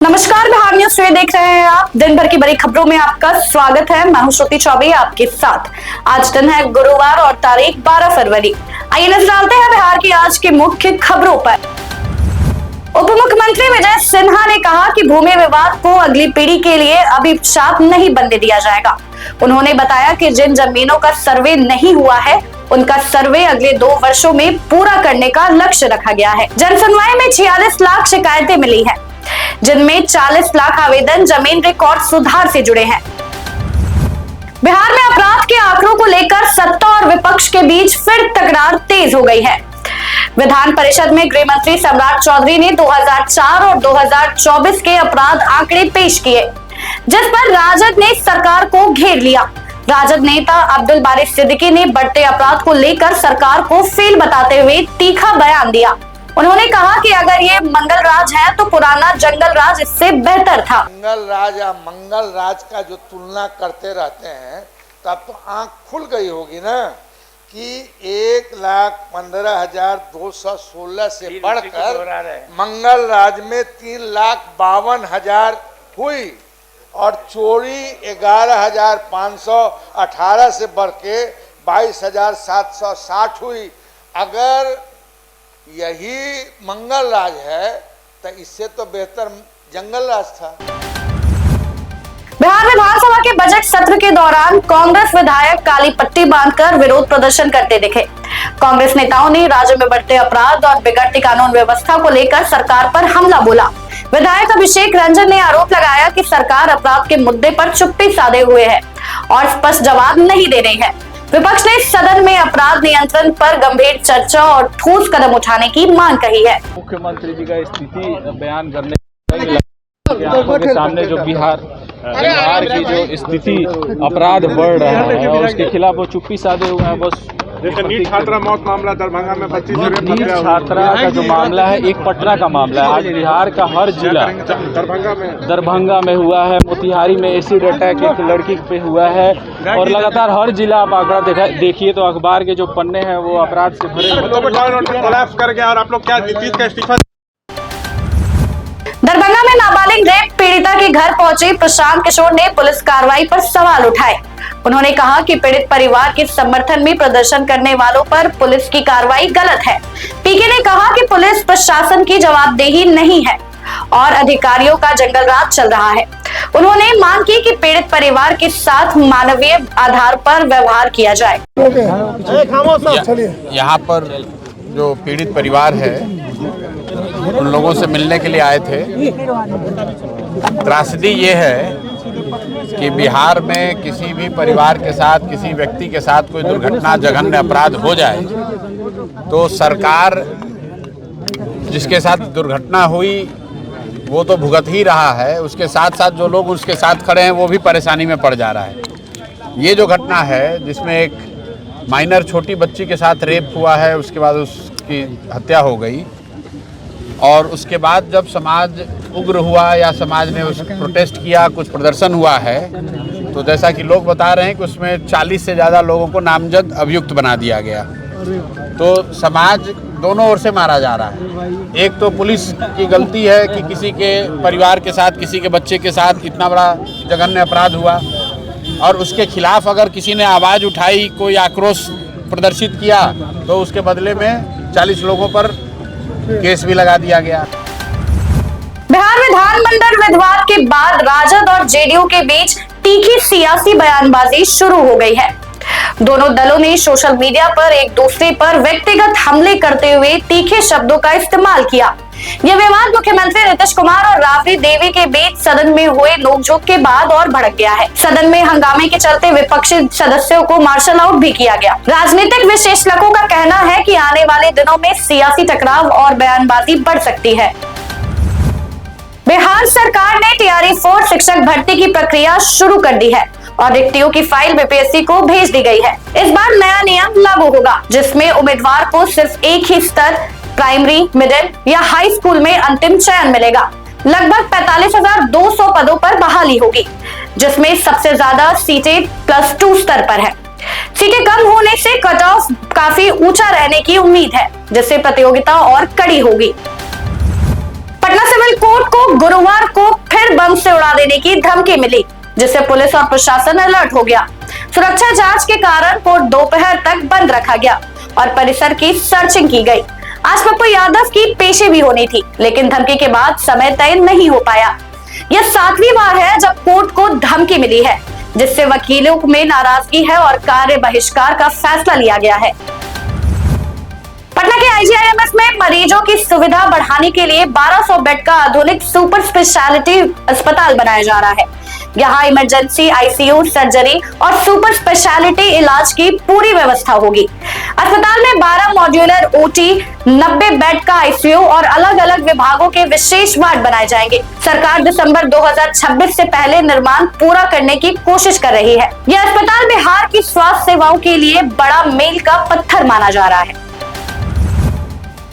नमस्कार, बिहार न्यूज से देख रहे हैं आप। दिन भर की बड़ी खबरों में आपका स्वागत है। मैं हूं श्रुति चौबे आपके साथ। आज दिन है गुरुवार और तारीख 12 फरवरी। आइए नजर डालते हैं बिहार की आज की मुख्य खबरों पर। उप मुख्यमंत्री विजय सिन्हा ने कहा कि भूमि विवाद को अगली पीढ़ी के लिए अभी शाप नहीं बनने दिया जाएगा। उन्होंने बताया कि जिन जमीनों का सर्वे नहीं हुआ है उनका सर्वे अगले 2 वर्षों में पूरा करने का लक्ष्य रखा गया है। जनसुनवाई में 46 लाख शिकायतें मिली हैं, जिनमें 40 लाख आवेदन जमीन रिकॉर्ड सुधार से जुड़े हैं। बिहार में अपराध के आंकड़ों को लेकर सत्ता और विपक्ष के बीच फिर तकरार तेज हो गई है। विधान परिषद में गृह मंत्री सम्राट चौधरी ने 2004 और 2024 के अपराध आंकड़े पेश किए, जिस पर राजद ने सरकार को घेर लिया। राजद नेता अब्दुल बारी सिद्दीकी ने बढ़ते अपराध को लेकर सरकार को फेल बताते हुए तीखा बयान दिया। उन्होंने कहा कि अगर ये मंगल राज है तो पुराना जंगल राज इससे बेहतर था। मंगल राज या मंगल राज का जो तुलना करते रहते हैं तब तो आंख खुल गई होगी ना कि 1,15,216 से बढ़कर मंगल राज में 3,52,000 हुई और चोरी 11,518 से बढ़ के 22,760 हुई। अगर यही मंगल राज है तो इससे तो बेहतर जंगल राज था। बिहार विधानसभा के बजट सत्र के दौरान कांग्रेस विधायक काली पट्टी बांधकर विरोध प्रदर्शन करते दिखे। कांग्रेस नेताओं ने राज्य में बढ़ते अपराध और बिगड़ती कानून व्यवस्था को लेकर सरकार पर हमला बोला। विधायक अभिषेक रंजन ने आरोप लगाया कि सरकार अपराध के मुद्दे पर चुप्पी साधे हुए है और स्पष्ट जवाब नहीं दे रही है। विपक्ष ने सदन में अपराध नियंत्रण पर गंभीर चर्चा और ठोस कदम उठाने की मांग कही है। मुख्यमंत्री जी का स्थिति बयान करने के सामने जो बिहार की जो स्थिति अपराध बढ़ रहा है और उसके खिलाफ वो चुप्पी साधे हुए हैं। बस जैसे नीट छात्रा मौत मामला दरभंगा में 25 नीट छात्रा का जो मामला है एक पटना का मामला है। आज बिहार का हर जिला दरभंगा में हुआ है, मोतिहारी में एसिड अटैक एक लड़की पे हुआ है और लगातार हर जिला आप आंकड़ा देखिए तो अखबार के जो पन्ने हैं वो अपराध से भरे। कोलैप्स कर गया और आप लोग क्या नीतीश का इस्तीफा। दरभंगा में नाबालिग रेप पीड़िता के घर पहुंचे प्रशांत किशोर ने पुलिस कार्रवाई पर सवाल उठाए। उन्होंने कहा कि पीड़ित परिवार के समर्थन में प्रदर्शन करने वालों पर पुलिस की कार्रवाई गलत है। पीके ने कहा कि पुलिस प्रशासन की जवाबदेही नहीं है और अधिकारियों का जंगल राज चल रहा है। उन्होंने मांग की कि पीड़ित परिवार के साथ मानवीय आधार पर व्यवहार किया जाए। यहाँ पर जो पीड़ित परिवार है उन लोगों से मिलने के लिए आए थे। त्रासदी ये है कि बिहार में किसी भी परिवार के साथ, किसी व्यक्ति के साथ कोई दुर्घटना, जघन्य अपराध हो जाए तो सरकार जिसके साथ दुर्घटना हुई वो तो भुगत ही रहा है, उसके साथ साथ जो लोग उसके साथ खड़े हैं वो भी परेशानी में पड़ जा रहा है। ये जो घटना है जिसमें एक माइनर छोटी बच्ची के साथ रेप हुआ है, उसके बाद उसकी हत्या हो गई और उसके बाद जब समाज उग्र हुआ या समाज ने उस प्रोटेस्ट किया, कुछ प्रदर्शन हुआ है, तो जैसा कि लोग बता रहे हैं कि उसमें 40 से ज़्यादा लोगों को नामजद अभियुक्त बना दिया गया। तो समाज दोनों ओर से मारा जा रहा है। एक तो पुलिस की गलती है कि किसी के परिवार के साथ, किसी के बच्चे के साथ इतना बड़ा जघन्य अपराध हुआ और उसके खिलाफ अगर किसी ने आवाज़ उठाई, कोई आक्रोश प्रदर्शित किया तो उसके बदले में 40 लोगों पर केस भी लगा दिया गया। बिहार विधानमंडल विवाद के बाद राजद और जेडीयू के बीच तीखी सियासी बयानबाजी शुरू हो गई है। दोनों दलों ने सोशल मीडिया पर एक दूसरे पर व्यक्तिगत हमले करते हुए तीखे शब्दों का इस्तेमाल किया। यह विवाद मुख्यमंत्री नीतीश कुमार और राबड़ी देवी के बीच सदन में हुए नोकझोंक के बाद और भड़क गया है। सदन में हंगामे के चलते विपक्षी सदस्यों को मार्शल आउट भी किया गया। राजनीतिक विश्लेषकों का कहना है कि आने वाले दिनों में सियासी टकराव और बयानबाजी बढ़ सकती है। बिहार सरकार ने तैयारी 4 शिक्षक भर्ती की प्रक्रिया शुरू कर दी है और रिक्तियों की फाइल बीपीएससी को भेज दी गई है। इस बार नया नियम लागू होगा जिसमें उम्मीदवार को सिर्फ एक ही स्तर प्राइमरी, मिडिल या हाई स्कूल में अंतिम चयन मिलेगा। लगभग 45,200 पदों पर बहाली होगी, जिसमें सबसे ज्यादा सीटें +2 स्तर पर है। सीटें कम होने से कट ऑफ काफी ऊंचा रहने की उम्मीद है, जिससे प्रतियोगिता और कड़ी होगी। पटना सिविल कोर्ट को गुरुवार को फिर बम से उड़ा देने की धमकी मिली, जिससे पुलिस और प्रशासन अलर्ट हो गया। सुरक्षा जांच के कारण कोर्ट दोपहर तक बंद रखा गया और परिसर की सर्चिंग की गई। आज पप्पू यादव की पेशी भी होनी थी, लेकिन धमकी के बाद समय तय नहीं हो पाया। यह 7वीं बार है जब कोर्ट को धमकी मिली है, जिससे वकीलों में नाराजगी है और कार्य बहिष्कार का फैसला लिया गया है। पटना के IGIMS में मरीजों की सुविधा बढ़ाने के लिए 1200 बेड का आधुनिक सुपर स्पेशलिटी अस्पताल बनाया जा रहा है। यहाँ इमरजेंसी, ICU, सर्जरी और सुपर स्पेशलिटी इलाज की पूरी व्यवस्था होगी। अस्पताल में 12 मॉड्यूलर OT, 90 बेड का ICU और अलग अलग विभागों के विशेष वार्ड बनाए जाएंगे। सरकार दिसंबर 2026 से पहले निर्माण पूरा करने की कोशिश कर रही है। यह अस्पताल बिहार की स्वास्थ्य सेवाओं के लिए बड़ा मील का पत्थर माना जा रहा है।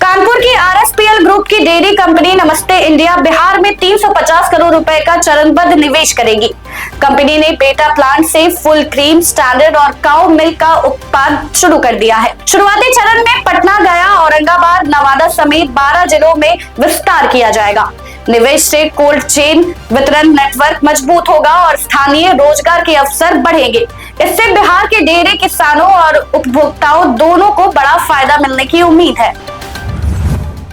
कानपुर की RSPL ग्रुप की डेयरी कंपनी नमस्ते इंडिया बिहार में 350 करोड़ रुपए का चरणबद्ध निवेश करेगी। कंपनी ने बेटा प्लांट से फुल क्रीम, स्टैंडर्ड और काउ मिल्क का उत्पादन शुरू कर दिया है। शुरुआती चरण में पटना, गया, औरंगाबाद, नवादा समेत 12 जिलों में विस्तार किया जाएगा। निवेश से कोल्ड चेन वितरण नेटवर्क मजबूत होगा और स्थानीय रोजगार के अवसर बढ़ेंगे। इससे बिहार के डेयरी किसानों और उपभोक्ताओं दोनों को बड़ा फायदा मिलने की उम्मीद है।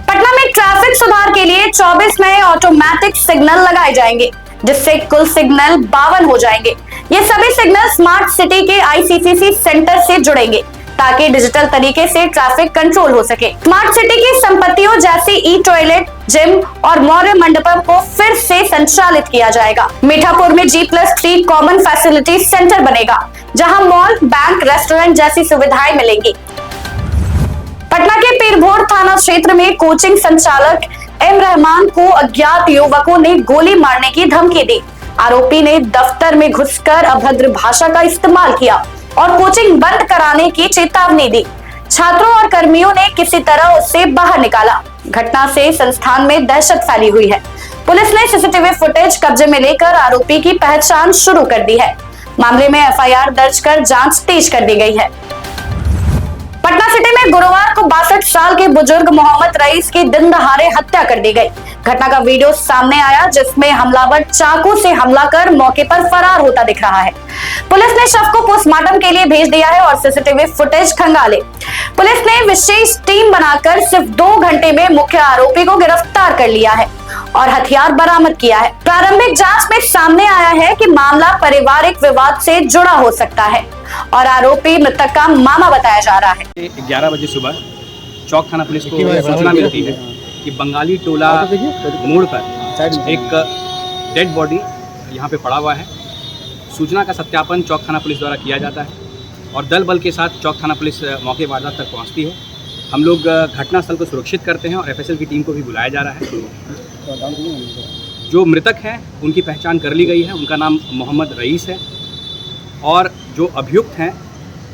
पटना में ट्रैफिक सुधार के लिए 24 नए ऑटोमेटिक सिग्नल लगाए जाएंगे, जिससे कुल सिग्नल 52 हो जाएंगे। ये सभी सिग्नल स्मार्ट सिटी के ICCC सेंटर से जुड़ेंगे, ताकि डिजिटल तरीके से ट्रैफिक कंट्रोल हो सके। स्मार्ट सिटी की संपत्तियों जैसे ई-टॉयलेट, जिम और मौर्य मंडपम को फिर से संचालित किया जाएगा। मीठापुर में G+3 कॉमन फैसिलिटी सेंटर बनेगा, जहां मॉल, बैंक, रेस्टोरेंट जैसी सुविधाएं मिलेंगी। पटना के पीरभोर थाना क्षेत्र में कोचिंग संचालक M रहमान को अज्ञात युवकों ने गोली मारने की धमकी दी। आरोपी ने दफ्तर में घुसकर अभद्र भाषा का इस्तेमाल किया और कोचिंग बंद कराने की चेतावनी दी। छात्रों और कर्मियों ने किसी तरह उसे बाहर निकाला। घटना से संस्थान में दहशत फैली हुई है। पुलिस ने CCTV फुटेज कब्जे में लेकर आरोपी की पहचान शुरू कर दी है। मामले में FIR दर्ज कर जांच तेज कर दी गई है। पटना सिटी में गुरुवार को 62 साल के बुजुर्ग मोहम्मद रईस की दिन दहाड़े हत्या कर दी गई। घटना का वीडियो सामने आया, जिसमें हमलावर चाकू से हमला कर मौके पर फरार होता दिख रहा है। पुलिस ने शव को पोस्टमार्टम के लिए भेज दिया है और CCTV फुटेज खंगाले। पुलिस ने विशेष टीम बनाकर सिर्फ 2 घंटे में मुख्य आरोपी को गिरफ्तार कर लिया है और हथियार बरामद किया है। प्रारंभिक जांच में सामने आया है कि मामला पारिवारिक विवाद से जुड़ा हो सकता है और आरोपी मृतक का मामा बताया जा रहा है। 11 बजे सुबह चौक थाना पुलिस को सूचना मिलती है कि बंगाली टोला मोड़ पर एक डेड बॉडी यहाँ पे पड़ा हुआ है। सूचना का सत्यापन चौक थाना पुलिस द्वारा किया जाता है और दल बल के साथ चौक थाना पुलिस मौके वारदात तक पहुँचती है। हम लोग घटनास्थल को सुरक्षित करते हैं और FSL की टीम को भी बुलाया जा रहा है। जो मृतक हैं उनकी पहचान कर ली गई है। उनका नाम मोहम्मद रईस है और जो अभियुक्त हैं,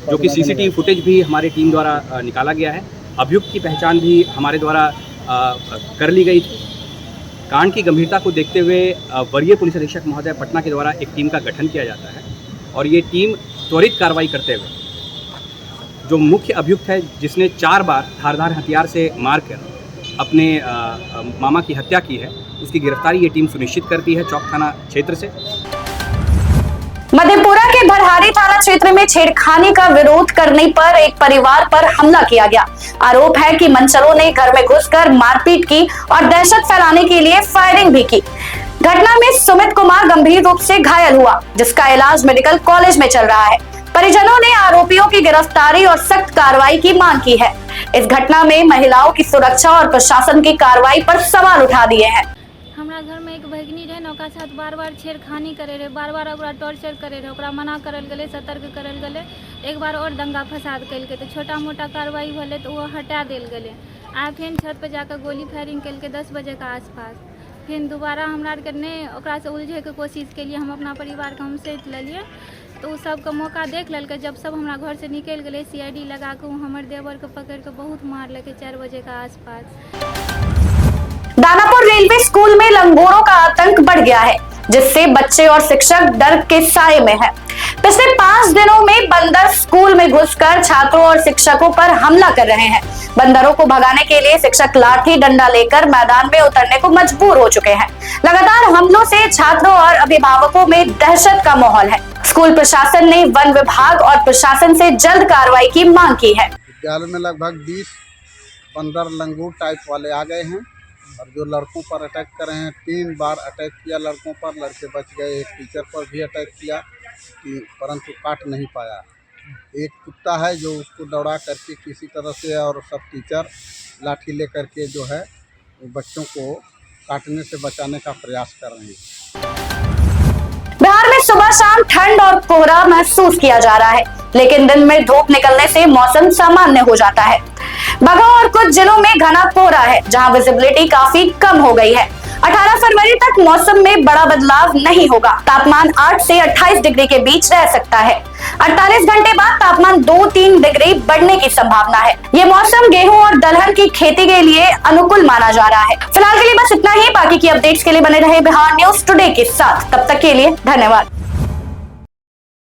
जो कि CCTV फुटेज भी हमारी टीम द्वारा निकाला गया है, अभियुक्त की पहचान भी हमारे द्वारा कर ली गई थी। कांड की गंभीरता को देखते हुए वरीय पुलिस अधीक्षक महोदय पटना के द्वारा एक टीम का गठन किया जाता है और ये टीम त्वरित कार्रवाई करते हुए जो मुख्य अभियुक्त है, जिसने 4 बार धारदार हथियार से मारकर अपने मामा की हत्या की है, उसकी गिरफ्तारी ये टीम सुनिश्चित करती है चौक थाना क्षेत्र से। मधेपुरा के भरहारी थाना क्षेत्र में छेड़खानी का विरोध करने पर एक परिवार पर हमला किया गया। आरोप है कि मनचलों ने घर में घुसकर मारपीट की और दहशत फैलाने के लिए फायरिंग भी की। घटना में सुमित कुमार गंभीर रूप से घायल हुआ, जिसका इलाज मेडिकल कॉलेज में चल रहा है। परिजनों ने आरोपियों की गिरफ्तारी और सख्त कार्रवाई की मांग की है। इस घटना में महिलाओं की सुरक्षा और प्रशासन की कार्रवाई पर सवाल उठा दिए हैं। हमरा घर में एक भगिनी रहे, ओकरा साथ बार-बार छेड़खानी करे रहे, बार-बार ओकरा टॉर्चर करे रहे, ओकरा मना करल गले, सतर्क करल गले। एक बार और दंगा फसाद कल के तो छोटा मोटा कार्रवाई भले तो वो हटा दिल गले। आ फिर छत पे जाकर गोली फायरिंग कल के 10 बजे का आसपास। फिर दोबारा हमरा ने ओकरा से उलझे के कोशिश के लिए हम अपना परिवार के हम सेठ लिए, तो उ सबके मौका देख लल के जब सब हमरा घर से निकल गए, CID लगा के हमर देवर के पकड़ के बहुत मार लगे 4 बजे का आसपास। दानापुर रेलवे स्कूल में लंगोरों का आतंक बढ़ गया है। जिससे बच्चे और शिक्षक डर के साए में हैं। पिछले 5 दिनों में बंदर स्कूल में घुसकर छात्रों और शिक्षकों पर हमला कर रहे हैं। बंदरों को भगाने के लिए शिक्षक लाठी डंडा लेकर मैदान में उतरने को मजबूर हो चुके हैं। लगातार हमलों से छात्रों और अभिभावकों में दहशत का माहौल है। स्कूल प्रशासन ने वन विभाग और प्रशासन से जल्द कार्रवाई की मांग की है। विद्यालय में लगभग 20 बंदर लंगूर टाइप वाले आ गए हैं और जो लड़कों पर अटैक कर रहे हैं। 3 बार अटैक किया लड़कों पर, लड़के बच गए। एक टीचर पर भी अटैक किया परंतु काट नहीं पाया। एक कुत्ता है जो उसको दौड़ा करके किसी तरह से, और सब टीचर लाठी ले करके जो है बच्चों को काटने से बचाने का प्रयास कर रहे हैं। बिहार में सुबह शाम ठंड और कोहरा महसूस किया जा रहा है, लेकिन दिन में धूप निकलने से मौसम सामान्य हो जाता है। बगहा और कुछ जिलों में घना कोहरा है, जहां विजिबिलिटी काफी कम हो गई है। 18 फरवरी तक मौसम में बड़ा बदलाव नहीं होगा। तापमान 8 से 28 डिग्री के बीच रह सकता है। 48 घंटे बाद तापमान 2-3 डिग्री बढ़ने की संभावना है। ये मौसम गेहूं और दलहन की खेती के लिए अनुकूल माना जा रहा है। फिलहाल के लिए बस इतना ही। बाकी की अपडेट्स के लिए बने रहे बिहार न्यूज टुडे के साथ। तब तक के लिए धन्यवाद।